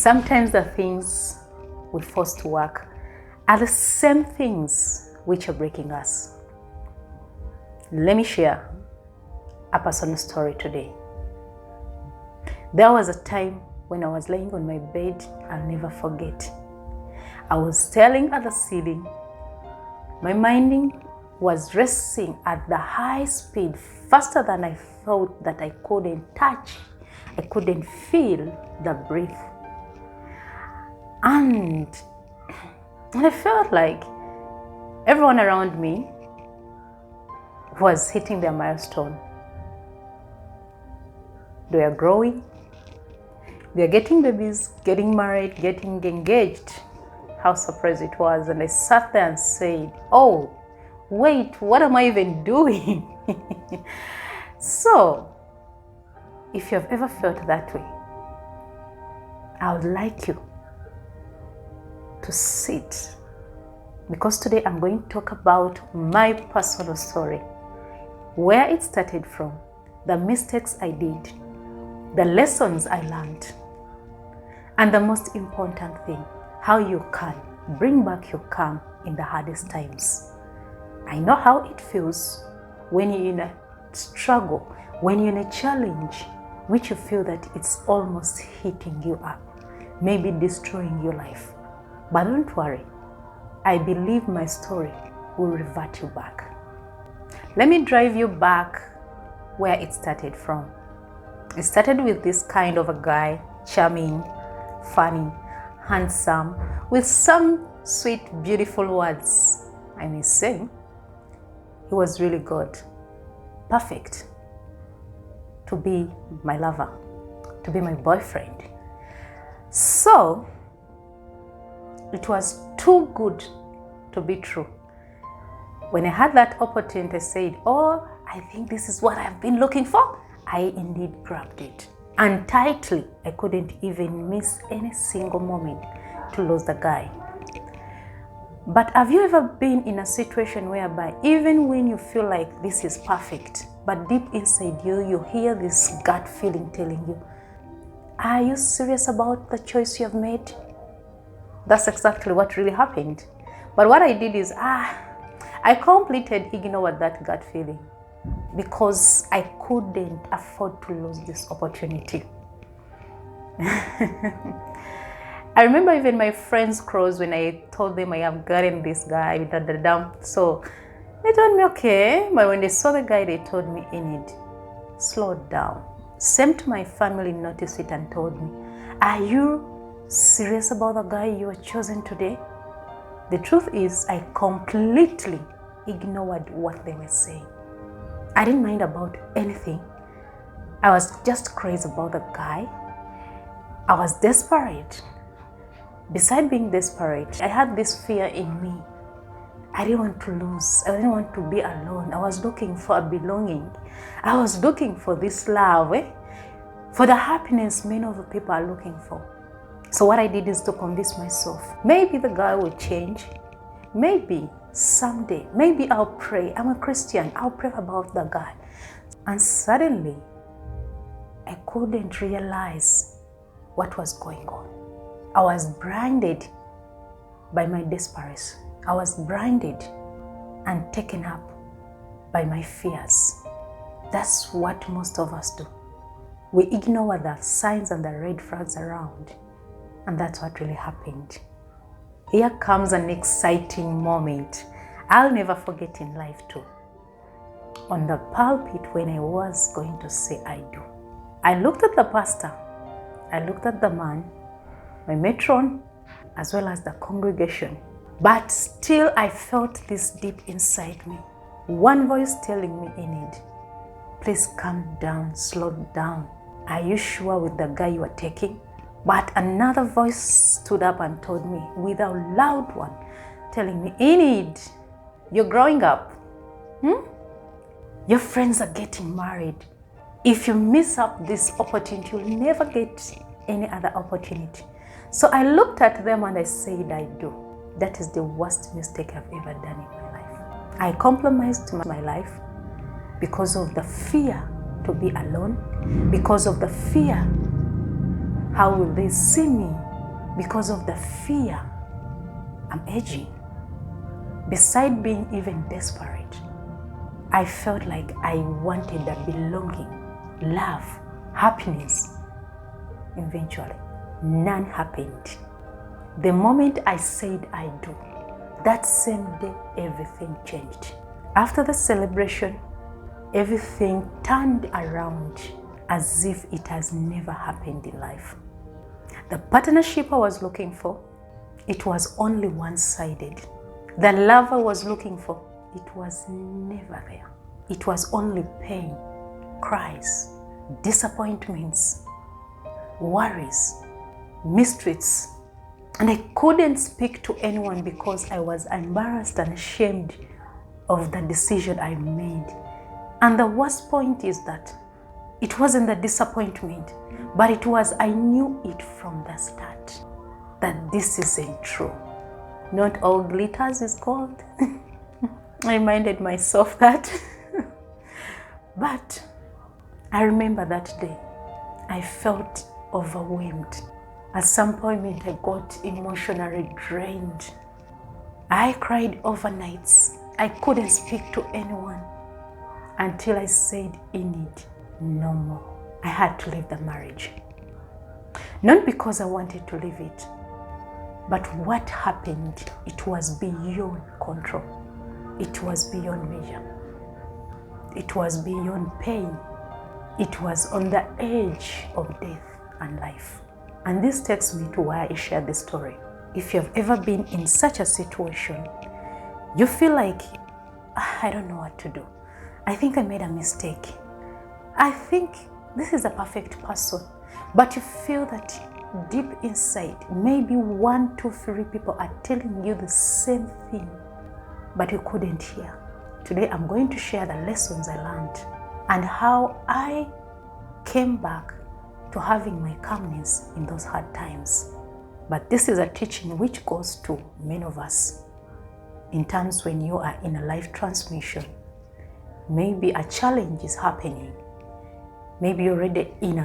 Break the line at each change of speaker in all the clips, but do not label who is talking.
Sometimes the things we force to work are the same things which are breaking us. Let me share a personal story today. There was a time when I was laying on my bed, I'll never forget. I was staring at the ceiling. My mind was racing at the high speed, faster than I thought that I couldn't touch. I couldn't feel the breath. And I felt like everyone around me was hitting their milestone. They are growing, they are getting babies, getting married, getting engaged. How surprised it was. And I sat there and said, oh, wait, what am I even doing? So, if you have ever felt that way, I would like you to sit, because today I'm going to talk about my personal story, where it started from, the mistakes I did, the lessons I learned, and the most important thing, how you can bring back your calm in the hardest times. I know how it feels when you're in a struggle, when you're in a challenge, which you feel that it's almost hitting you up, maybe destroying your life. But don't worry, I believe my story will revert you back. Let me drive you back where it started from. It started with this kind of a guy, charming, funny, handsome, with some sweet, beautiful words. I may say, he was really good, perfect to be my lover, to be my boyfriend. So, it was too good to be true. When I had that opportunity, I said, oh, I think this is what I've been looking for. I indeed grabbed it. And tightly, I couldn't even miss any single moment to lose the guy. But have you ever been in a situation whereby even when you feel like this is perfect, but deep inside you, you hear this gut feeling telling you, are you serious about the choice you have made? That's exactly what really happened. But what I did is, I completely ignored that gut feeling because I couldn't afford to lose this opportunity. I remember even my friends crossed when I told them I have gotten this guy with the dump. So they told me, okay. But when they saw the guy, they told me, Enid, slow down. Same to my family noticed it and told me, are you serious about the guy you were chosen today? The truth is, I completely ignored what they were saying. I didn't mind about anything. I was just crazy about the guy. I was desperate. Besides being desperate, I had this fear in me. I didn't want to lose. I didn't want to be alone. I was looking for a belonging. I was looking for this love, for the happiness many of the people are looking for. So what I did is to convince myself, maybe the guy will change. Maybe someday, maybe I'll pray. I'm a Christian. I'll pray about the guy. And suddenly, I couldn't realize what was going on. I was blinded by my desperation. I was blinded and taken up by my fears. That's what most of us do. We ignore the signs and the red flags around. And that's what really happened. Here comes an exciting moment I'll never forget in life too. On the pulpit when I was going to say I do. I looked at the pastor. I looked at the man, my matron, as well as the congregation. But still I felt this deep inside me. One voice telling me, Enid, please calm down, slow down. Are you sure with the guy you are taking? But another voice stood up and told me, with a loud one, telling me, Enid, you're growing up. Your friends are getting married. If you miss up this opportunity, you'll never get any other opportunity. So I looked at them and I said, I do. That is the worst mistake I've ever done in my life. I compromised my life because of the fear to be alone, because of the fear, how will they see me because of the fear I'm aging. Beside being even desperate, I felt like I wanted the belonging, love, happiness. Eventually, none happened. The moment I said I do, that same day, everything changed. After the celebration, everything turned around as if it has never happened in life. The partnership I was looking for, it was only one-sided. The love I was looking for, it was never there. It was only pain, cries, disappointments, worries, mistreats. And I couldn't speak to anyone because I was embarrassed and ashamed of the decision I made. And the worst point is that it wasn't the disappointment, but it was, I knew it from the start that this isn't true. Not all glitters is gold. I reminded myself that. But I remember that day, I felt overwhelmed. At some point, I got emotionally drained. I cried overnights. I couldn't speak to anyone until I said, Enid, no more. I had to leave the marriage. Not because I wanted to leave it, but what happened, it was beyond control. It was beyond measure. It was beyond pain. It was on the edge of death and life. And this takes me to why I shared this story. If you've ever been in such a situation, you feel like, I don't know what to do. I think I made a mistake. I think this is a perfect person. But you feel that deep inside, maybe 1, 2, 3 people are telling you the same thing, but you couldn't hear. Today, I'm going to share the lessons I learned and how I came back to having my calmness in those hard times. But this is a teaching which goes to many of us in times when you are in a life transmission. Maybe a challenge is happening. Maybe you're already in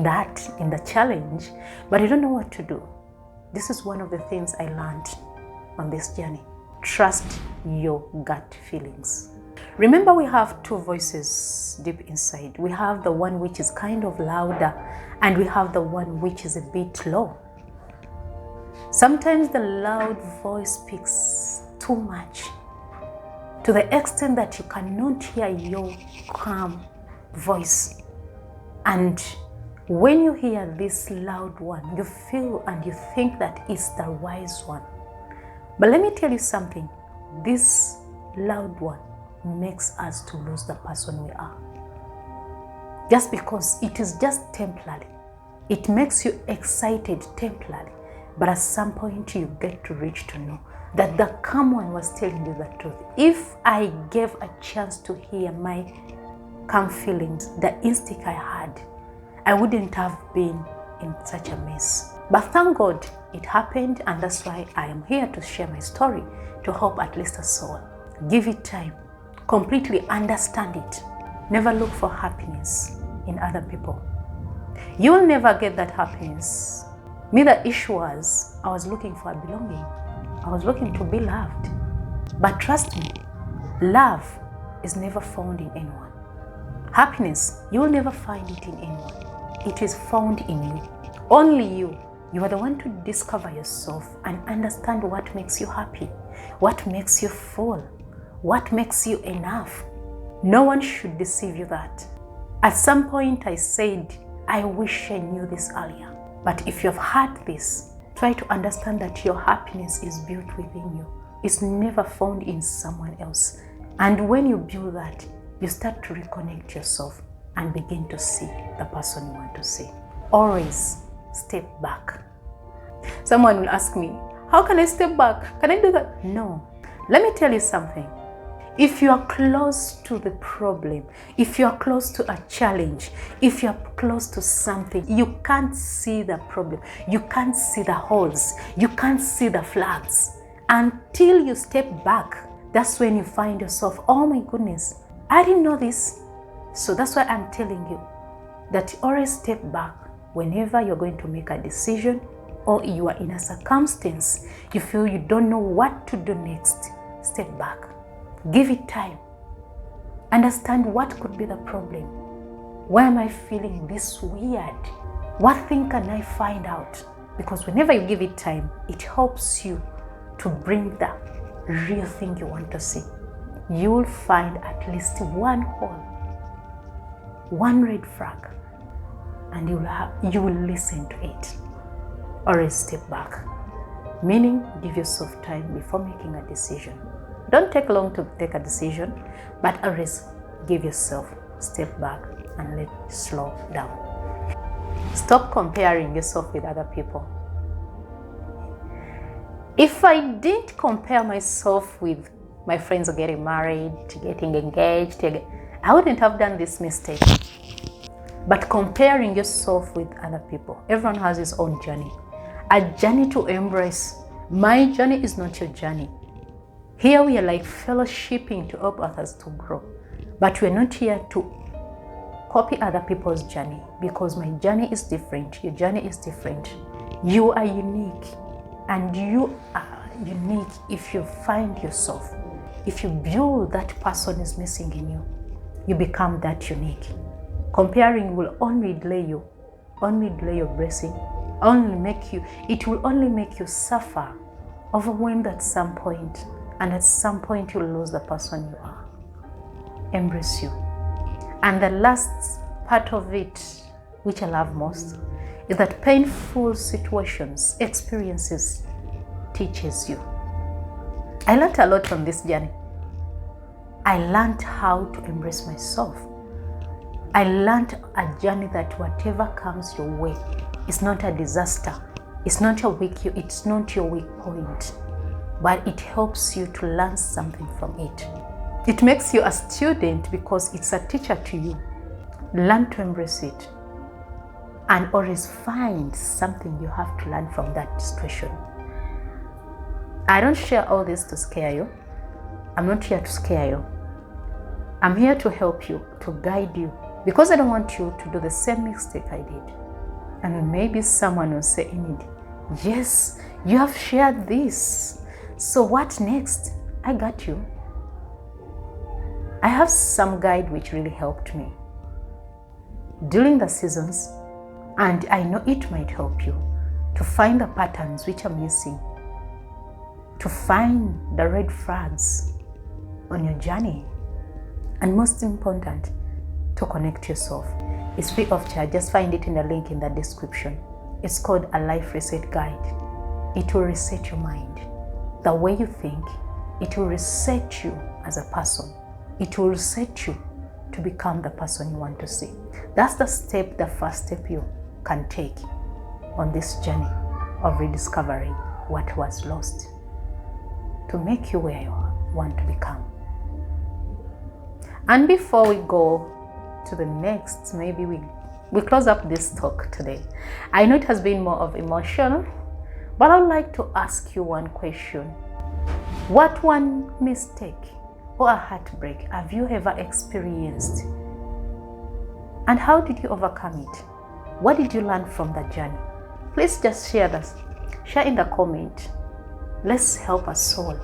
the challenge, but you don't know what to do. This is one of the things I learned on this journey. Trust your gut feelings. Remember, we have 2 voices deep inside. We have the one which is kind of louder, and we have the one which is a bit low. Sometimes the loud voice speaks too much, to the extent that you cannot hear your calm voice. And when you hear this loud one, you feel and you think that it's the wise one. But let me tell you something, this loud one makes us to lose the person we are. Just because it is just temporary. It makes you excited temporarily. But at some point you get to reach to know that the calm one was telling you the truth. If I gave a chance to hear my calm feelings, the instinct I had, I wouldn't have been in such a mess. But thank God it happened, and that's why I am here to share my story to help at least a soul. Give it time. Completely understand it. Never look for happiness in other people. You will never get that happiness. Me, the issue was, I was looking for a belonging. I was looking to be loved. But trust me, love is never found in anyone. Happiness, you will never find it in anyone. It is found in you. Only you. You are the one to discover yourself and understand what makes you happy, what makes you full, what makes you enough. No one should deceive you that. At some point I said, I wish I knew this earlier. But if you've heard this, try to understand that your happiness is built within you. It's never found in someone else. And when you build that, you start to reconnect yourself and begin to see the person you want to see. Always step back. Someone will ask me, how can I step back? Can I do that? No. Let me tell you something. If you are close to the problem, if you are close to a challenge, if you are close to something, you can't see the problem. You can't see the holes. You can't see the flags. Until you step back, that's when you find yourself, oh my goodness, I didn't know this. So that's why I'm telling you that always step back whenever you're going to make a decision or you are in a circumstance, you feel you don't know what to do next, step back. Give it time. Understand what could be the problem. Why am I feeling this weird? What thing can I find out? Because whenever you give it time, it helps you to bring the real thing you want to see. You will find at least one hole, one red flag, and you will listen to it. Or step back, meaning give yourself time before making a decision. Don't take long to take a decision, but always give yourself step back and let it slow down. Stop comparing yourself with other people. If I didn't compare myself with my friends getting married, getting engaged, I wouldn't have done this mistake. But comparing yourself with other people, everyone has his own journey. A journey to embrace. My journey is not your journey. Here we are like fellowshipping to help others to grow. But we're not here to copy other people's journey, because my journey is different, your journey is different. You are unique, and you are unique if you find yourself. If you build that person is missing in you, you become that unique. Comparing will only delay you, only delay your blessing, it will only make you suffer, overwhelmed at some point, and at some point you'll lose the person you are. Embrace you. And the last part of it, which I love most, is that painful situations, experiences, teaches you. I learned a lot from this journey. I learned how to embrace myself. I learned a journey that whatever comes your way is not a disaster. It's not your weak point, but it helps you to learn something from it. It makes you a student because it's a teacher to you. Learn to embrace it and always find something you have to learn from that situation. I don't share all this to scare you. I'm not here to scare you. I'm here to help you, to guide you, because I don't want you to do the same mistake I did. And maybe someone will say, Enid, yes, you have shared this. So what next? I got you. I have some guide which really helped me during the seasons, and I know it might help you to find the patterns which are missing, to find the red flags on your journey, and most important, to connect yourself. It's free of charge. Just find it in the link in the description. It's called a life reset guide. It will reset your mind, the way you think. It will reset you as a person. It will reset you to become the person you want to see. That's the first step you can take on this journey of rediscovering what was lost to make you where you want to become. And before we go to the next, maybe we close up this talk today. I know it has been more of emotional, but I would like to ask you one question. What one mistake or a heartbreak have you ever experienced? And how did you overcome it? What did you learn from that journey? Please just share this. Share in the comment. Let's help us all.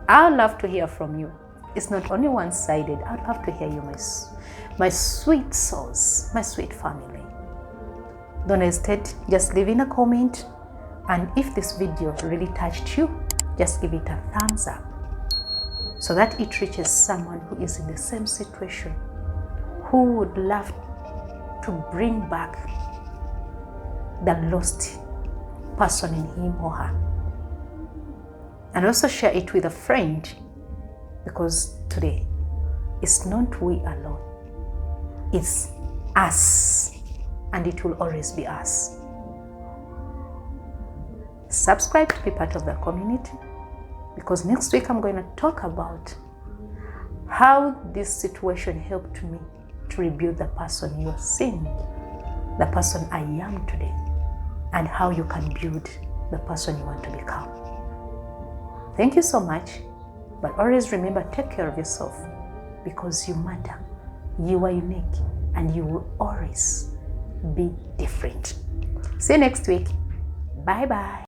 I'd love to hear from you. It's not only one-sided. I'd love to hear you, my sweet souls, my sweet family. Don't hesitate. Just leave in a comment. And if this video really touched you, just give it a thumbs up, so that it reaches someone who is in the same situation, who would love to bring back the lost person in him or her. And also share it with a friend, because today it's not we alone, it's us, and it will always be us. Subscribe to be part of the community, because next week I'm going to talk about how this situation helped me to rebuild the person you are seeing, the person I am today, and how you can build the person you want to become. Thank you so much, but always remember, take care of yourself, because you matter, you are unique, and you will always be different. See you next week. Bye bye.